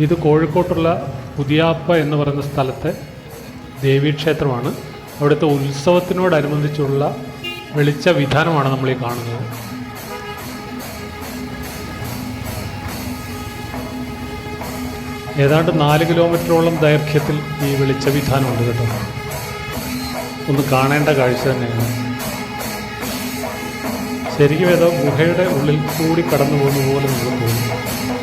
ഇത് കോഴിക്കോട്ടുള്ള പുതിയാപ്പ എന്ന് പറയുന്ന സ്ഥലത്തെ ദേവീക്ഷേത്രമാണ്. അവിടുത്തെ ഉത്സവത്തിനോടനുബന്ധിച്ചുള്ള വെളിച്ച വിധാനമാണ് നമ്മളീ കാണുന്നത്. ഏതാണ്ട് 4 കിലോമീറ്ററോളം ദൈർഘ്യത്തിൽ ഈ വെളിച്ച വിധാനമുണ്ട് കേട്ടോ. ഒന്ന് കാണേണ്ട കാഴ്ച തന്നെയാണ്. ശരിക്കും ഏതോ ഗുഹയുടെ ഉള്ളിൽ കൂടി കടന്നു പോകുന്ന പോലെ നമുക്ക് തോന്നും.